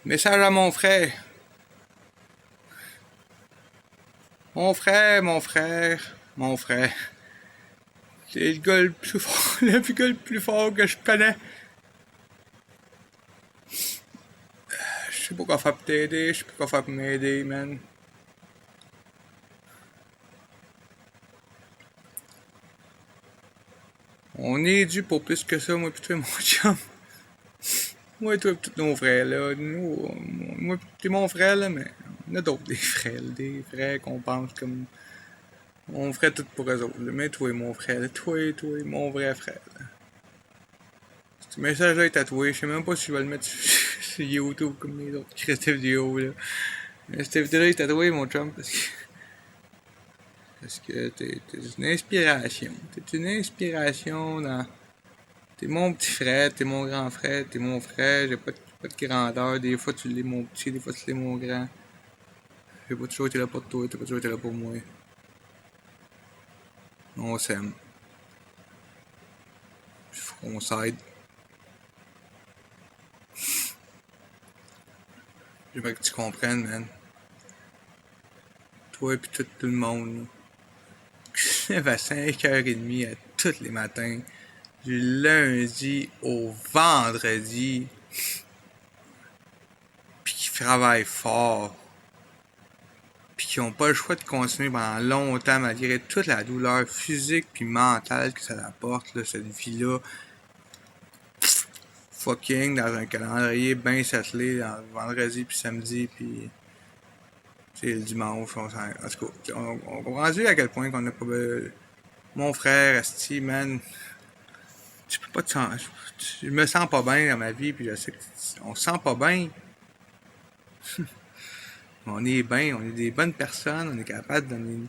Message à mon frère. Mon frère, mon frère, mon frère. C'est le gars le plus fort, le gars le plus fort que je connais. Je sais pas quoi faire pour t'aider, je sais pas quoi faire pour m'aider, man. On est dû pour plus que ça, moi pis toi, mon chum. Moi et toi pis tous nos frères, là. Moi pis t'es mon frère, là, mais on a d'autres, des frères, là, des frères qu'on pense comme... On ferait tout pour eux autres, là. Mais toi et mon frère, là. Toi et mon vrai frère, là. Ce message-là est tatoué, je sais même pas si je vais le mettre sur YouTube comme les autres cette vidéo, là. Mais cette vidéo-là est tatouée, mon chum, parce que t'es une inspiration. T'es une inspiration dans... T'es mon petit frère, t'es mon grand frère, t'es mon frère, j'ai pas de grandeur. Des fois tu l'es mon petit, des fois tu l'es mon grand. J'ai pas toujours été là pour toi, t'as pas toujours été là pour moi. On s'aime. On s'aide. J'aimerais que tu comprennes, man. Toi et tout le monde, là. Je lève à 5h30 à tous les matins. Du lundi au vendredi. Puis qui travaillent fort. Puis qui ont pas le choix de continuer pendant longtemps malgré toute la douleur physique puis mentale que ça apporte, là, cette vie-là. Fucking dans un calendrier bien settlé dans le vendredi puis samedi puis c'est le dimanche. En tout cas, on comprend à quel point qu'on a pas... Mon frère, esti, man, tu peux pas te sentir... Je me sens pas bien dans ma vie puis je sais qu'on se sent pas bien. On est bien, on est des bonnes personnes, on est capable de donner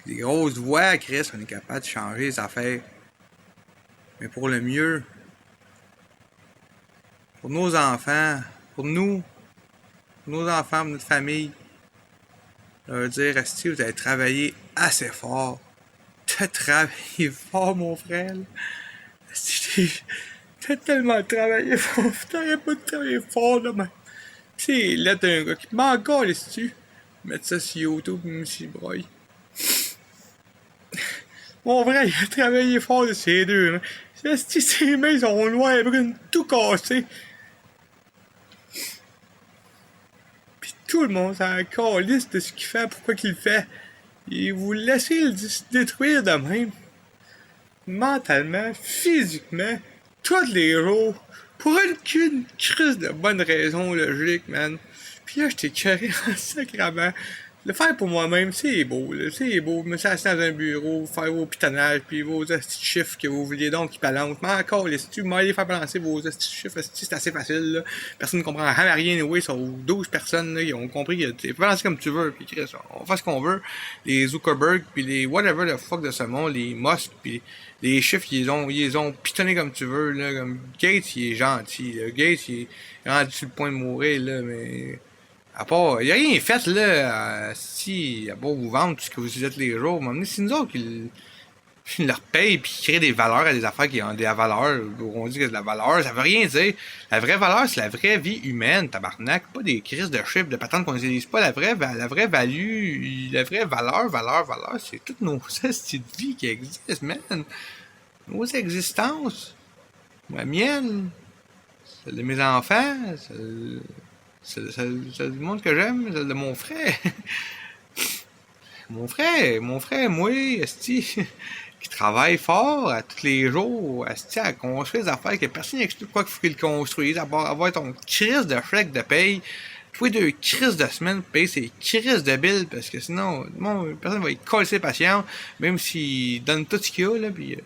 des grosses voix à Chris, on est capable de changer les affaires. Mais pour le mieux, pour nos enfants, pour nous, pour nos enfants, pour notre famille, leur dire, Asti, vous avez travaillé assez fort. T'as travaillé fort, mon frère. Asti, t'as tellement travaillé fort, t'aurais pas travaillé fort, là, mais... Tu sais, là, t'as un gars qui m'en encore, tu mettre ça sur YouTube, même s'il broille. Mon vrai, il a travaillé fort de ces deux. Ses mains sont noires et brunes, tout cassées. Pis tout le monde s'en calisse de ce qu'il fait, pourquoi qu'il le fait. Et vous laissez le détruire de même. Mentalement, physiquement, tous les jours. Pour une crise de bonne raison logique, man. Pis là, j'étais carré en sacrament. Le faire pour moi-même, c'est beau, là. C'est beau. Me s'asseoir dans un bureau, faire vos pitonnages, puis vos petits chiffres que vous vouliez donc qui balancent. Mais encore, si tu m'allez faire balancer vos petits chiffres, c'est assez facile, là. Personne ne comprend rien, oui, sauf 12 personnes, là, qui ont compris que tu peux balancer comme tu veux, puis Chris, on fait ce qu'on veut. Les Zuckerberg, puis les whatever the fuck de ce monde, les Musk, puis les chiffres, ils les ont pitonnés comme tu veux, là. Comme Gates, il est gentil, là. Gates, il est rendu sur le point de mourir, là, mais... À part, il n'y a rien fait, là, si, à part vous vendre tout ce que vous êtes les jours. Mais c'est nous autres qui leur payent puis qui créent des valeurs à des affaires qui ont des valeurs. On dit que de la valeur, ça veut rien dire. La vraie valeur, c'est la vraie vie humaine, tabarnak. Pas des crises de chiffres, de patentes qu'on n'utilise pas. La vraie value, la vraie valeur, c'est toutes nos styles de vie qui existent, man. Nos existences. La mienne, celle de mes enfants, c'est le monde que j'aime, c'est de mon frère. mon frère, moi, esti, qui travaille fort à tous les jours, esti, à construire des affaires que personne n'explique pourquoi il faut qu'il construise, à part avoir ton crise de chèque de paye, tous les 2 crises de semaine pour payer ses crises de billes, parce que sinon, personne va y coller ses patients, même s'il donne tout ce qu'il a, là, pis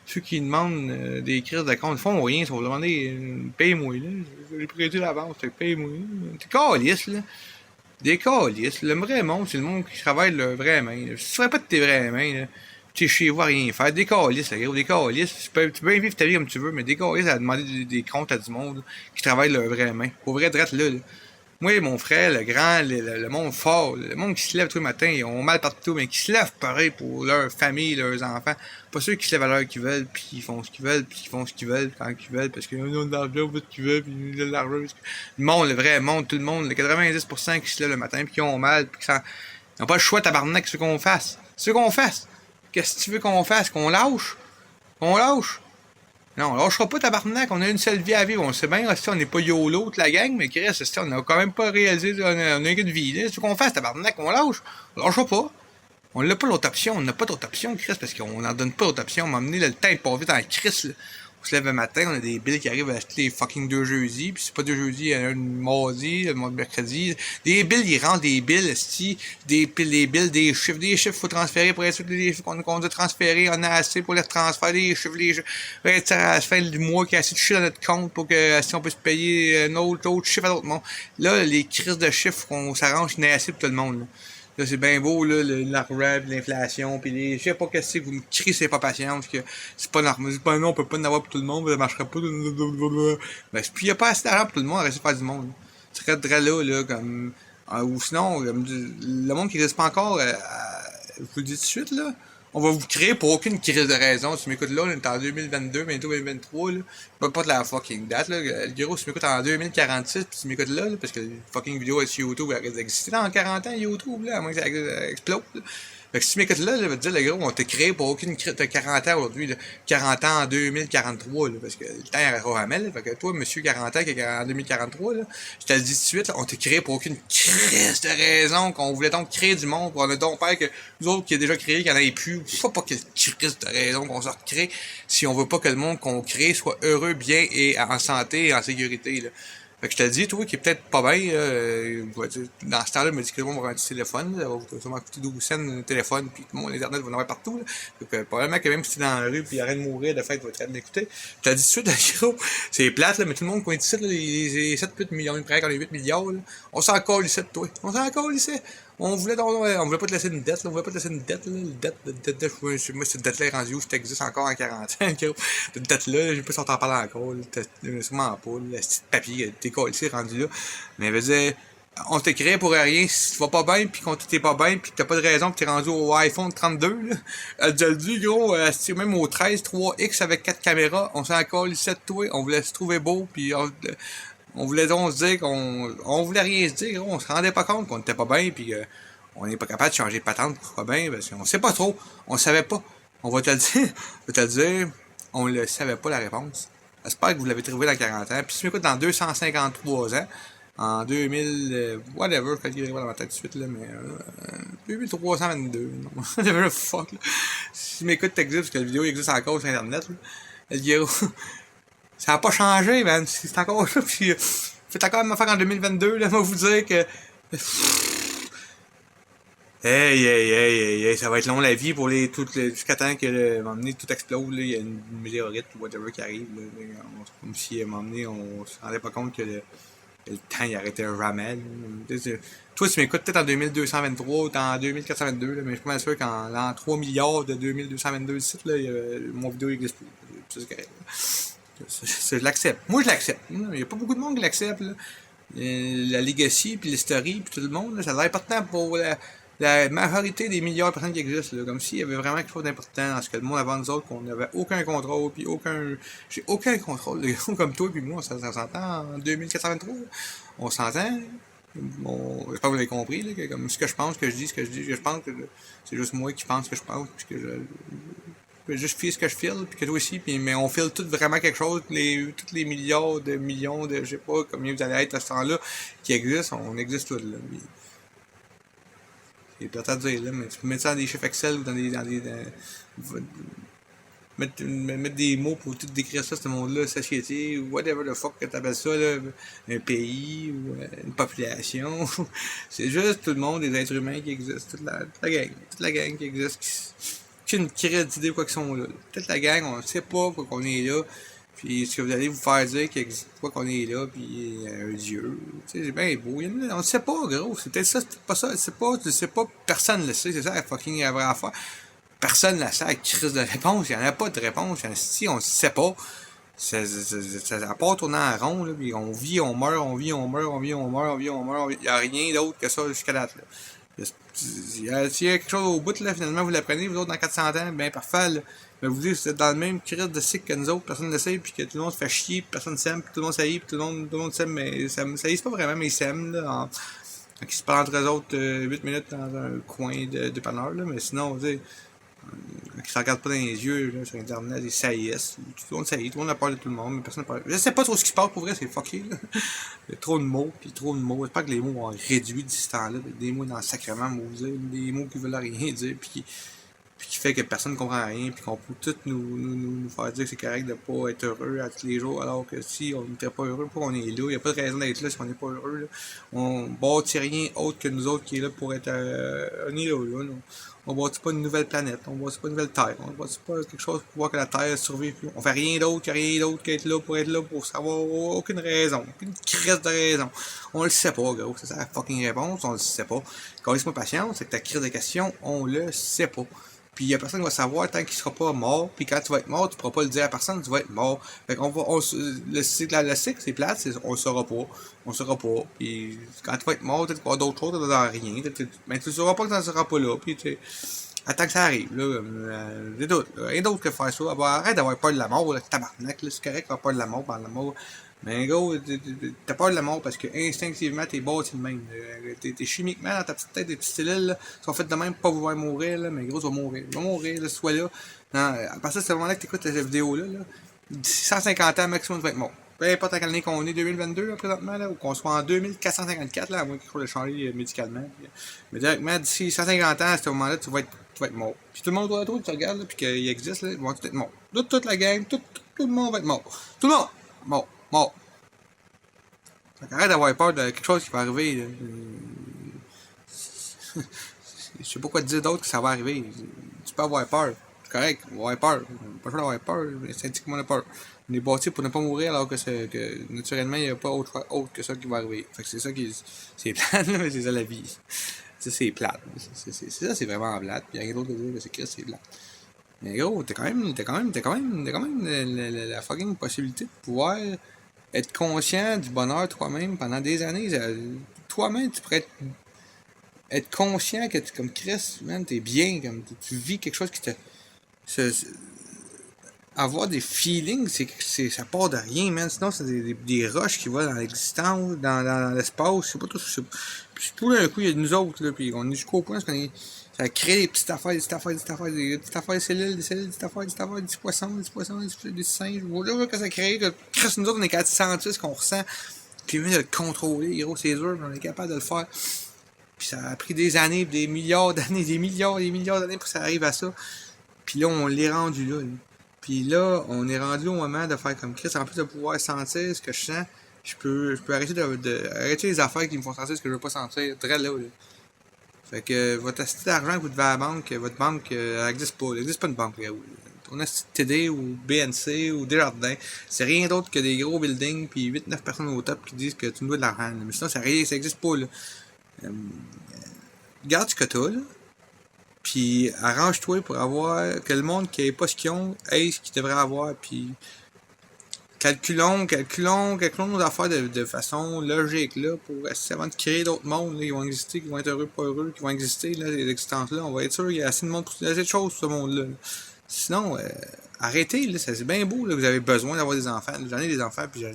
ceux qui demandent des crises de compte font rien, ils vont demander paye-moi, là. J'ai prêté l'avance, paye-moi. T'es calice, là. Des calices. Le vrai monde, c'est le monde qui travaille de leur vraie main. Là. Si tu ferais pas de tes vraies mains, là, tu es chez vous à rien faire. Des calices, là, gros, des calices. Tu peux bien vivre ta vie comme tu veux, mais des calices à demander des comptes à du monde là, qui travaille de leur vraie main. Pour vrai, drette là. Moi, mon frère, le grand, le monde fort, le monde qui se lève tous les matins, ils ont mal partout, mais qui se lèvent pareil pour leur famille, leurs enfants. Pas ceux qui se lèvent à l'heure qu'ils veulent, puis ils font ce qu'ils veulent, puis ils font ce qu'ils veulent, quand ils veulent, parce qu'ils ont de l'argent, on fait ce qu'ils veulent, puis ils ont de l'argent. Le monde, le vrai monde, tout le monde, le 90% qui se lèvent le matin, puis qui ont mal, puis qui n'ont pas le choix, tabarnak, ce qu'on fasse. Ce qu'on fasse. Qu'est-ce que tu veux qu'on fasse? Qu'on lâche? Qu'on lâche? Non, on lâchera pas tabarnak, on a une seule vie à vivre, on sait bien, on n'est pas YOLO toute la gang, mais Chris, on a quand même pas réalisé, on a une vie, là, ce qu'on fasse tabarnak, on lâche, on lâchera pas. On n'a pas l'autre option, on n'a pas d'autre option, Chris, parce qu'on n'en donne pas d'autre option, on m'a amené le temps de pas vite en Chris, là. On se lève le matin, on a des billes qui arrivent à acheter les fucking 2 jeudis, puis c'est pas 2 jeudis, il y en a une mardi, le mercredi. Des billes, ils rentrent des billes, des billes, des chiffres, faut transférer pour être sûr que les chiffres qu'on doit transférer, on a assez pour les transférer, les chiffres, à la fin du mois, qu'il y a assez de chiffres dans notre compte pour que si on peut se payer un autre chiffre à l'autre monde. Là, les crises de chiffres, on s'arrange, il y en a assez pour tout le monde, là. Là, c'est bien beau, là, l'argent, l'inflation, pis les. Je sais pas qu'est-ce que vous me criez, c'est pas patient, parce que c'est pas normal. C'est pas non, on peut pas en avoir pour tout le monde, ça marcherait pas. Ben, puis y a pas assez d'argent pour tout le monde, reste faire du monde. Tu serais là, comme. Ou sinon, comme, le monde qui reste pas encore, je vous le dis tout de suite, là. On va vous créer pour aucune crise de raison. Si tu m'écoutes là, on est en 2022, bientôt 2023, là. Pas de la fucking date, là. Le gros, si tu m'écoutes en 2046, puis tu m'écoutes là, parce que la fucking vidéo sur YouTube, elle risque d'exister dans 40 ans, YouTube, là, à moins que ça explose, là. Fait que si tu m'écoutes là, je vais te dire, le gros, on t'a créé pour aucune crise de 40 ans aujourd'hui, là. 40 ans en 2043, là, parce que le temps n'arrêtera jamais, là. Fait que toi, monsieur 40 ans, qui est en 2043, là, je te le dis tout de suite, là, on t'a créé pour aucune crise de raison, qu'on voulait donc créer du monde, pour on a donc peur que nous autres qui a déjà créé, qu'il n'y en ait plus, pas quelle crise de raison qu'on se recrée, si on veut pas que le monde qu'on crée soit heureux, bien et en santé et en sécurité, là. Fait que je te dis, toi, qui est peut-être pas bien, dans ce temps-là, je me dis que le monde va avoir un petit téléphone, là, ça va sûrement coûter 12 cents le téléphone, puis mon internet va en avoir partout, là. Donc, probablement que même si t'es dans la rue, puis il arrête de mourir, de fait, tu vas être train d'écouter. Je te dis tout de suite, gros, c'est plate, là, mais tout le monde qui est ici, là, les 7-8 millions, il paraît qu'on a 8 milliards, là. On s'en colle ici, toi. On s'en colle ici. On voulait pas te laisser une dette, là. On voulait pas te laisser une dette, là. Une dette, moi, cette dette-là est rendue où, ça existe encore en 40 ans, gros. Cette dette-là, je sais pas si on t'en parle encore, là. Sûrement pas, là. Ce petit papier, t'es collé, rendu là. Mais, je veux dire, on t'a créé pour rien. Si tu vas pas bien, pis qu'on t'es pas bien, pis que t'as pas de raison, pis t'es rendu au iPhone 32, là. Elle te le dit, gros, même au 13, 3X avec 4 caméras, on s'en colle ici, toi. On voulait se trouver beau, pis on voulait donc se dire on voulait rien se dire, gros. On se rendait pas compte qu'on était pas bien, pis on n'est pas capable de changer de patente pour pas bien, parce qu'on sait pas trop. On savait pas. On va te le dire. On va te le dire. On le savait pas la réponse. J'espère que vous l'avez trouvé dans 40 ans. Puis si tu m'écoutes dans 253 ans, en 2000, whatever, je vais dans ma tête tout de suite, là, mais 2322, non. Whatever the fuck, là. Si tu m'écoutes, t'existes, parce que la vidéo existe encore sur Internet, là. Le gros, ça a pas changé, man. C'est encore là, puis faites encore une affaire en 2022, là, je vais vous dire que... Hey, ça va être long la vie pour jusqu'à temps que, tout explose, là, il y a une météorite ou whatever qui arrive, là, comme si, à un moment donné, on se rendait pas compte que le temps, il arrêtait jamais, là. Toi, tu m'écoutes peut-être en 2223 ou en 2422, là, mais je suis pas mal sûr qu'en 3 milliards de 2222 sites, là, mon vidéo n'existe plus. C'est correct, là. Je l'accepte. Moi, je l'accepte. Il n'y a pas beaucoup de monde qui l'accepte, là. La legacy, puis l'historie, puis tout le monde, là, ça a l'air important pour la majorité des milliards de personnes qui existent, là, comme s'il y avait vraiment quelque chose d'important dans ce que le monde avant nous autres, qu'on n'avait aucun contrôle, puis j'ai aucun contrôle, les gars comme toi puis moi, on s'entend en 2423, on s'entend, j'espère que vous avez compris, là, que comme ce que je pense, ce que je dis, ce que je pense, que c'est juste moi qui pense ce que je pense, puis que je juste file ce que je file, puis que toi aussi, puis, mais on file tout vraiment quelque chose, tous les milliards de millions de, je sais pas combien vous allez être à ce temps-là, qui existent, on existe tous, là. C'est plate à dire, là, mais tu peux mettre ça dans des chiffres Excel ou mettre des mots pour tout décrire ça, ce monde-là, société, ou whatever the fuck que t'appelles ça, là, un pays, ou une population. C'est juste tout le monde, des êtres humains qui existent, toute la gang qui existe, qui a une crise d'idée quoi qu'ils sont là. Toute la gang, on ne sait pas quoi qu'on est là. Puis ce que vous allez vous faire dire qu'il existe quoi qu'on est là, puis un dieu, tu sais, c'est bien beau. On ne sait pas, gros, c'est peut-être ça, c'est pas ça, c'est pas, personne le sait, c'est ça la fucking vraie affaire. Personne ne sait, la crise de réponse, il n'y en a pas de réponse, si on ne sait pas. Ça part tourner en rond, là, puis on vit, on meurt, on vit, on meurt, on vit, on meurt, on vit, on meurt. Il n'y a rien d'autre que ça jusqu'à date, là. S'il y a quelque chose au bout, là, finalement, vous l'apprenez, vous autres, dans 400 ans, bien parfait, là. Mais vous dites, vous êtes dans le même crise de cycle que nous autres, personne ne le sait, puis que tout le monde se fait chier, puis personne ne s'aime, puis tout le monde s'haït, puis tout le monde s'aime, mais ça s'haït pas vraiment, mais ils s'aiment, là, ils se parlent entre eux autres 8 minutes dans un coin de dépanneur, là, mais sinon, vous savez, quand ils se regardent pas dans les yeux, là, sur Internet, ils saillissent, tout le monde saillit, tout le monde a peur de tout le monde, mais personne n'a peur. Je sais pas trop ce qui se passe, pour vrai, c'est fucké, là. Il y a trop de mots, puis trop de mots. J'espère que les mots ont réduit d'ici ce temps-là, des mots dans le sacrement, des mots qui veulent rien dire, puis qui fait que personne ne comprend rien, puis qu'on peut tous nous faire dire que c'est correct de pas être heureux à tous les jours, alors que si on n'était pas heureux, pourquoi on est là? Il n'y a pas de raison d'être là si on n'est pas heureux. Là. On bâtit rien autre que nous autres qui est là pour être on est là. On bâtit pas une nouvelle planète, on bâtit pas une nouvelle terre, on bâtit pas quelque chose pour voir que la terre survive. On fait rien d'autre qu'être là pour savoir aucune raison, aucune crise de raison. On le sait pas, gros, c'est ça la fucking réponse, on le sait pas. Quand laisse-moi patience, c'est que ta crise de question, on le sait pas. Puis il y a personne qui va savoir tant qu'il sera pas mort. Puis quand tu vas être mort, tu pourras pas le dire à personne, tu vas être mort. Fait qu'on va, le cycle, c'est plate, on le saura pas. On le saura pas. Puis quand tu vas être mort, peut-être qu'il y aura d'autres choses, tu n'auras rien. Mais tu ne sauras pas que tu n'en seras pas là. Puis tu attends que ça arrive, là. C'est tout. Rien d'autre que faire ça. Arrête d'avoir peur de la mort, là, tabarnak, là. C'est correct d'avoir peur de la mort, par la mort. Mais gros, t'as peur de la mort parce que instinctivement t'es bâti de même. T'es chimiquement dans ta petite tête, des petites cellules là, sont faites de même pour pas vouloir mourir, là, mais gros, tu vas mourir. Tu vas mourir, là, sois là. Non, à partir de ce moment-là que t'écoutes cette vidéo-là, là, d'ici 150 ans maximum, tu vas être mort. Peu importe à quelle année qu'on est, 2022 là, présentement, là, ou qu'on soit en 2454, là, à moins qu'il faut le changer médicalement. Mais directement, d'ici 150 ans, à ce moment-là, tu vas être mort. Puis tout le monde doit être tu regardes, là, puis qu'il existe, là, ils vont tous être morts. Toute la gang, tout le monde va être mort. Tout le monde! Mort. Mort. Arrête d'avoir peur de quelque chose qui va arriver. Je sais pas quoi te dire d'autre que ça va arriver. Tu peux avoir peur. C'est correct, on va avoir peur. On n'a pas le choix d'avoir peur, mais synthétiquement on a peur. On est bâti pour ne pas mourir alors que naturellement il n'y a pas autre que ça qui va arriver. Fait que c'est ça qui c'est plate, mais c'est ça la vie. C'est plate. C'est ça, c'est vraiment plate. Puis il n'y a rien d'autre à dire que c'est plate. Mais gros, t'as quand même la fucking possibilité de pouvoir être conscient du bonheur toi-même pendant des années. Toi-même, tu pourrais être conscient que tu, comme Chris, man, t'es bien, comme tu vis quelque chose qui te. Avoir des feelings, ça part de rien, man. Sinon, c'est des rushs qui vont dans l'existence, dans l'espace, je sais pas tout. Puis tout d'un coup, il y a nous autres, là, puis on est jusqu'au point, ça crée des petites affaires, des petites affaires, des cellules, des petites affaires, des petits poissons, des singes. Voilà que ça crée, que nous autres, on est capable de sentir ce qu'on ressent, puis même de le contrôler, gros, c'est dur, mais on est capable de le faire. Puis ça a pris des années, des milliards d'années, des milliards d'années pour que ça arrive à ça. Puis là, on l'est rendu là. Puis là, on est rendu au moment de faire comme Chris, en plus de pouvoir sentir ce que je sens, je peux arrêter arrêter les affaires qui me font sentir ce que je veux pas sentir, très là. Fait que votre astuce d'argent que vous devez à la banque, votre banque, elle n'existe pas. Elle n'existe pas une banque, là. Ton astuce TD ou BNC ou Desjardins, c'est rien d'autre que des gros buildings puis 8-9 personnes au top qui disent que tu nous dois de l'argent. Mais sinon, ça n'existe pas, là. Garde ce que t'as, là. Puis arrange-toi pour avoir que le monde qui n'ait pas ce qu'ils ont ait ce qu'ils devraient avoir. Puis calculons nos affaires de façon logique là pour avant de créer d'autres mondes là, qui vont exister, qui vont être heureux, pas heureux, qui vont exister là, les existences-là. On va être sûr qu'il y a assez de monde pour assez de choses sur ce monde-là. Sinon, arrêtez, là, c'est bien beau, là, vous avez besoin d'avoir des enfants. J'en ai des enfants, puis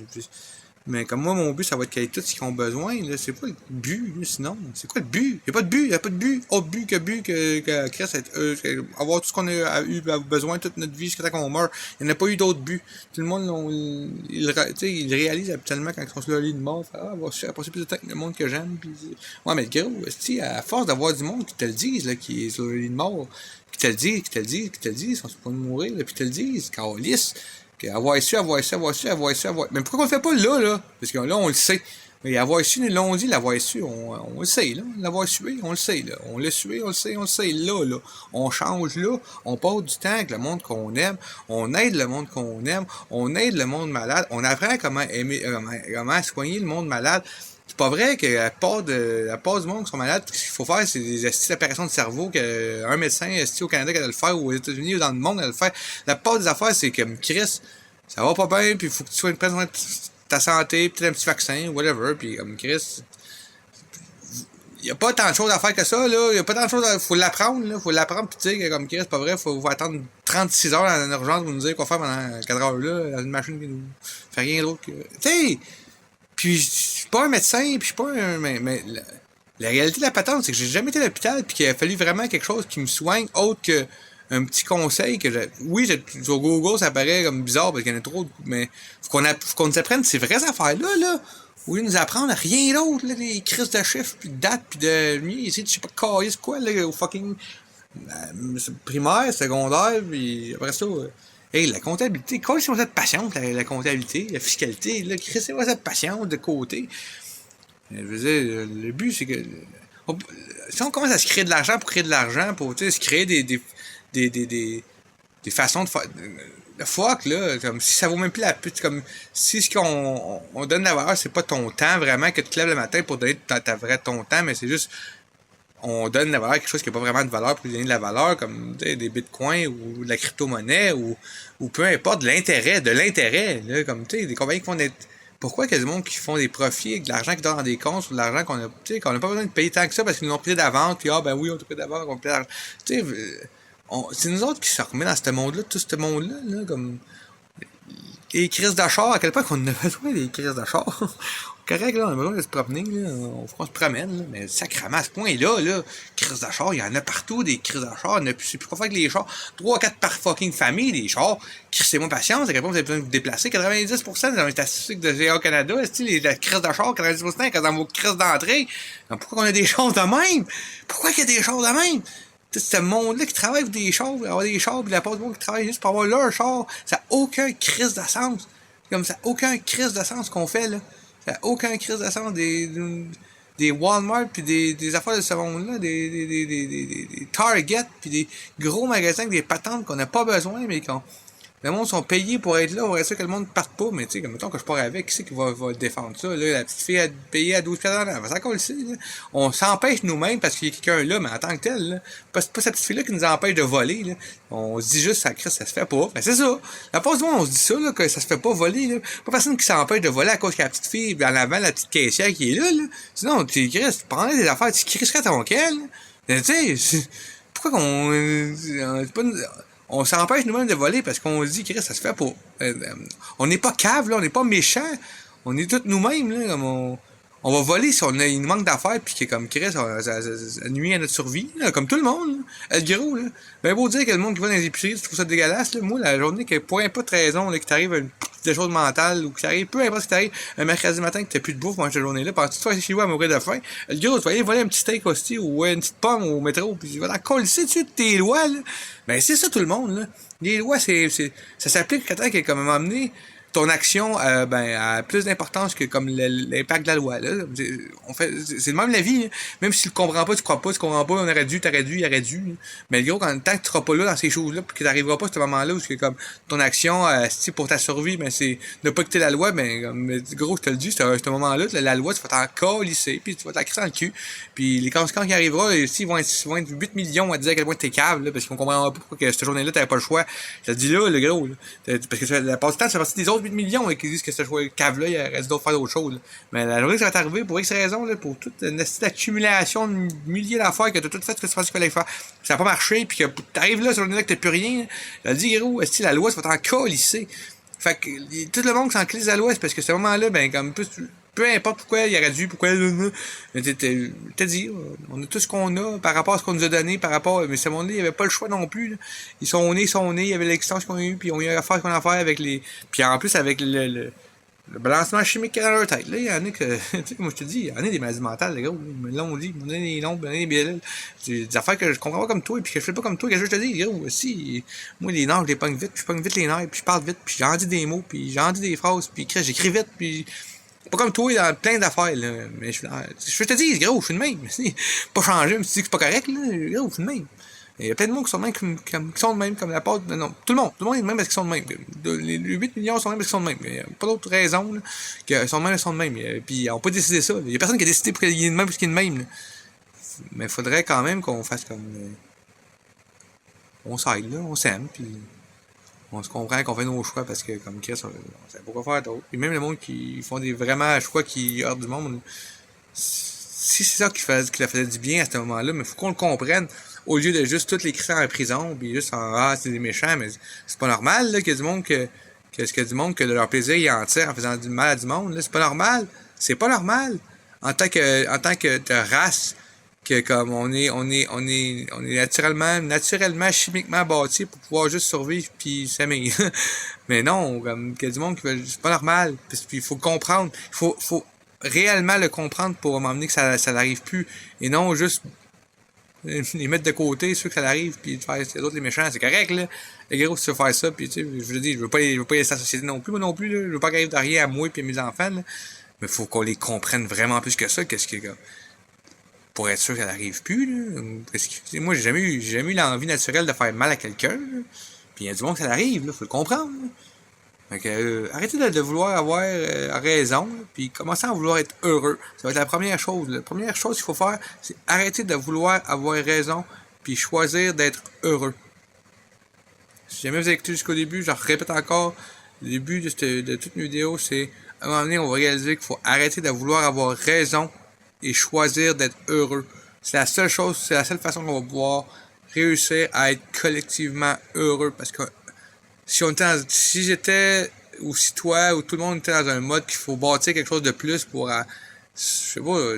mais comme moi, mon but, ça va être qu'il y ait tout ce qu'ils ont besoin. Là. C'est pas le but, là, sinon. C'est quoi le but? Il n'y a pas de but. Il n'y a pas de but. Autre but que Chris, avoir tout ce qu'on a eu besoin toute notre vie jusqu'à temps qu'on meurt. Il n'y en a pas eu d'autre but. Tout le monde, il réalise habituellement quand ils sont sur le lit de mort. Va passer plus de temps que le monde que j'aime. Pis, ouais, mais gros, à force d'avoir du monde qui te le disent, là, qui est sur le lit de mort, qui te le disent, ils sont sur le point de mourir, là, puis te le disent, calisse. Avoir su. Mais pourquoi on le fait pas là? Parce que là, on le sait. Mais avoir su, ils l'ont dit, l'avoir su, on le sait, là. L'avoir sué, on le sait, là. On l'a sué, on le sait, là. On change là, on passe du temps avec le monde qu'on aime, on aide le monde qu'on aime, on aide le monde malade, on apprend comment aimer, comment soigner le monde malade. C'est pas vrai que la part du monde qui sont malades, ce qu'il faut faire, c'est des opérations de cerveau qu'un médecin au Canada qui a le faire, ou aux États-Unis ou dans le monde a le faire. La part des affaires, c'est que Chris, ça va pas bien, puis faut que tu sois une personne de ta santé, peut-être un petit vaccin, whatever, puis comme Chris, y a pas tant de choses à faire que ça, là. Y a pas tant de choses faut l'apprendre, là. Faut l'apprendre, pis tu sais, comme Chris, c'est pas vrai, faut attendre 36 heures dans une urgence pour nous dire quoi faire pendant 4 heures, là, dans une machine qui nous fait rien d'autre que. Tu sais! Puis, je suis pas un médecin, puis je suis pas un. Mais la réalité de la patente, c'est que j'ai jamais été à l'hôpital, puis qu'il a fallu vraiment quelque chose qui me soigne, autre que un petit conseil que j'ai. Oui, sur Google, ça paraît comme bizarre parce qu'il y en a trop, mais faut qu'on nous apprenne ces vraies affaires-là, là. Au lieu de nous apprendre rien d'autre, là, des crises de chiffres, puis de dates, puis de nuit, essayer de, je sais pas, carrer c'est quoi, là, au fucking primaire, secondaire, puis après ça, hey, la comptabilité, quoi, c'est cette patience, la comptabilité, la fiscalité, là, c'est cette patience de côté. Je veux dire, le but, c'est que si on commence à se créer de l'argent pour créer de l'argent, pour se créer des façons de faire. Le fuck, là, comme si ça vaut même plus la pute, comme si ce qu'on donne la valeur, c'est pas ton temps vraiment que tu te lèves le matin pour donner ton temps, mais c'est juste on donne la valeur à quelque chose qui n'a pas vraiment de valeur pour lui donner de la valeur, comme des bitcoins ou de la crypto-monnaie ou peu importe, de l'intérêt, là, comme tu sais, des compagnies qui font des. Pourquoi il y a des gens qui font des profits avec de l'argent qui donnent dans des comptes ou de l'argent qu'on a, tu sais, qu'on n'a pas besoin de payer tant que ça parce qu'ils nous l'ont pris d'avance, puis ah ben oui, on t'a pris d'avance, on paye d'argent. Tu sais, c'est nous autres qui se remet dans ce monde-là, tout ce monde-là, là, comme les crises d'achat, à quel point qu'on a besoin des crises d'achat. Correct, là, on a besoin de se promener, là, on se promène, là, mais sacrément, à ce point-là, là, crise d'achat, il y en a partout, des crises d'achat, on a plus, c'est plus quoi faire avec les chars, 3-4 par fucking famille, les chars, crissez-moi patience, à quel point vous avez besoin de vous déplacer, 90% dans les statistiques de GA Canada, est-ce la crise d'achat, 90% quand dans vos crises d'entrée, donc pourquoi on a des choses de même? Pourquoi qu'il y a des choses de même? Tout ce monde-là qui travaille pour des chars, avoir des chars, puis la part du monde qui travaille juste pour avoir leur char, ça n'a aucun crise de sens. Comme ça, aucun crise de sens qu'on fait, là. Ça n'a aucun crise de sens des Walmart puis des affaires de ce monde-là, des Target puis des gros magasins avec des patentes qu'on n'a pas besoin, mais qu'on. Le monde sont payés pour être là, on aurait ça que le monde parte pas, mais tu sais, comme mettons que je pars avec, qui c'est qui va défendre ça, là, la petite fille a payé à 12 piastres d'an, ça qu'on le sait, là. On s'empêche nous-mêmes parce qu'il y a quelqu'un là, mais en tant que tel, là, c'est pas cette petite fille-là qui nous empêche de voler, là. On se dit juste, ça ça se fait pas. Ben, c'est ça. La passe du monde, on se dit ça, là, que ça se fait pas voler, là. Pas personne qui s'empêche de voler à cause qu'il y a la petite fille, en avant, la petite caissière qui est là, là. Sinon, tu prends des affaires, tu crisserais ton quel, là. Tu sais, pourquoi qu'on, c'est pas on s'empêche nous-mêmes de voler parce qu'on se dit que ça se fait pas. On n'est pas cave, là, on n'est pas méchant. On est tous nous-mêmes, là, comme on va voler si il nous manque d'affaires puis que comme Chris, ça nuit à notre survie, là, comme tout le monde. Là. Le gros, là. Ben beau dire que le monde qui va dans les épiceries, tu trouves ça dégueulasse, là. Moi, la journée que point pas de raison, là, que t'arrives à une des choses mentales ou que t'arrives, peu importe ce qui t'arrive, un mercredi matin que t'as plus de bouffe pendant cette journée-là, pendant que tu te fais chez vous à mourir de faim, le gros, tu vas aller voler un petit steak aussi ou une petite pomme au métro, puis tu vas t'en coller dessus de tes lois, là. Ben c'est ça tout le monde, là. Les lois, ça s'applique quand t'as comme amené ton action a plus d'importance que comme l'impact de la loi. Là. C'est le même la vie. Là. Même si tu le comprends pas, tu crois pas, tu comprends pas, on aurait dû, t'aurais dû, il aurait dû. Là. Mais gros, tant que tu seras pas là dans ces choses-là, puis que t'arriveras pas à ce moment-là où c'est comme ton action, si pour ta survie, ben c'est ne pas quitter la loi, ben comme, gros, je te le dis, c'est à ce moment-là, la loi, tu vas t'en colisser, puis tu vas t'en dans le cul. Puis les conséquences qui arriveront, ici, ils vont être 8 millions à dire à quel point t'es cave, là, parce qu'on comprendra pas pourquoi que cette journée-là, t'avais pas le choix. Je te dis là, le gros, là. Parce que la passe du temps, ça fait partie des autres 8 millions qui disent que ce choix cave-là, il reste d'autres faire d'autres choses. Là. Mais la journée que ça va t'arriver, pour X raison, là, pour toute une accumulation de milliers d'affaires que t'as tout fait ce que tu penses qu'il fallait faire. Puis ça n'a pas marché, puis que t'arrives là, cette journée-là que t'as plus rien, elle dit, gros, est-ce que la loi, ça va t'en colisser. Fait que tout le monde qui s'en clisse à loi, c'est parce que ce moment-là, ben, comme peu importe pourquoi il aurait dû, pourquoi t'as dit, on a tout ce qu'on a par rapport à ce qu'on nous a donné, par rapport, mais ce monde-là, il n'y avait pas le choix non plus, là. Ils sont nés, il y avait l'existence qu'on a eu, puis on a eu à faire ce qu'on a à faire avec les, puis en plus avec le balancement chimique qu'il y a dans leur tête, là, il y en a que, tu sais, comme je te dis, il y en a des maladies mentales, les gars, ils me l'ont dit, ils m'ont donné des noms, ils m'ont donné des billets, c'est des affaires que je comprends pas comme toi, puis que je fais pas comme toi, que je te dis, gros, si, moi, les nerfs, je les pogne vite, puis je pogne vite les nerfs, puis je parle vite, puis j'en dis des mots, puis j'en dis des phrases, puis j'écris vite, puis pas comme toi, dans plein d'affaires, là. Mais je te dis, gros, je suis de même. Pas changé, je me suis dit que c'est pas correct, là. Gros, je suis de même. Il y a plein de monde qui sont de même, qui sont de même, comme la part. Non, tout le monde est de même parce qu'ils sont de même. Les 8 millions sont de même parce qu'ils sont de même. Il n'y a pas d'autre raison, là, qu'ils sont de même, ils sont de même. Puis, ils n'ont pas décidé ça. Il y a personne qui a décidé pour qu'il y ait de même parce qu'il est de même, là. Mais il faudrait quand même qu'on fasse comme. On s'aide, là, on s'aime, puis. On se comprend qu'on fait nos choix parce que, comme Chris, on sait pas quoi faire d'autre. Et même le monde qui font des vraiment choix qui heurtent du monde, si c'est ça qui leur faisait du bien à ce moment-là, mais faut qu'on le comprenne. Au lieu de juste tous les crisser en prison, puis juste c'est des méchants, mais c'est pas normal, là, qu'il y a du monde que de leur plaisir, ils en tirent en faisant du mal à du monde, là. C'est pas normal. C'est pas normal. En tant que de race, que comme on est naturellement, chimiquement bâti pour pouvoir juste survivre puis s'aimer. Mais non, comme qu'il y a du monde qui veut, c'est pas normal. Puis il faut comprendre. Faut réellement le comprendre pour m'emmener que ça n'arrive plus. Et non juste les mettre de côté, ceux que ça arrive, puis faire les autres les méchants, c'est correct, là. Les gros, si tu veux faire ça, puis tu sais, je veux dire, je veux pas laisser la société non plus, moi non plus, là. Je veux pas qu'il arrive de rien à moi et à mes enfants, là. Mais faut qu'on les comprenne vraiment plus que ça, qu'est-ce que, pour être sûr qu'elle arrive plus, là. Parce que, moi, j'ai jamais eu l'envie naturelle de faire mal à quelqu'un, là. Puis il y a du monde que ça arrive, là, faut le comprendre, là. Fait que, arrêtez de vouloir avoir raison, puis commencez à vouloir être heureux. Ça va être la première chose. La première chose qu'il faut faire, c'est arrêter de vouloir avoir raison, puis choisir d'être heureux. Si jamais vous avez écouté jusqu'au début, je répète encore, le début de toute une vidéo, c'est à un moment donné, on va réaliser qu'il faut arrêter de vouloir avoir raison et choisir d'être heureux. C'est la seule chose, c'est la seule façon qu'on va pouvoir réussir à être collectivement heureux, parce que si j'étais, ou si toi, ou tout le monde était dans un mode qu'il faut bâtir quelque chose de plus pour, je sais pas,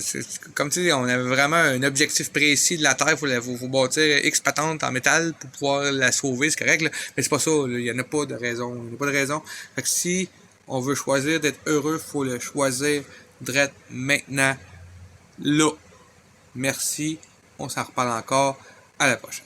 comme tu sais, on avait vraiment un objectif précis de la Terre, faut bâtir X patente en métal pour pouvoir la sauver, c'est correct, là. Mais c'est pas ça, il y en a pas de raison, il y en a pas de raison. Fait que si on veut choisir d'être heureux, faut le choisir d'être maintenant, là. Merci, on s'en reparle encore, à la prochaine.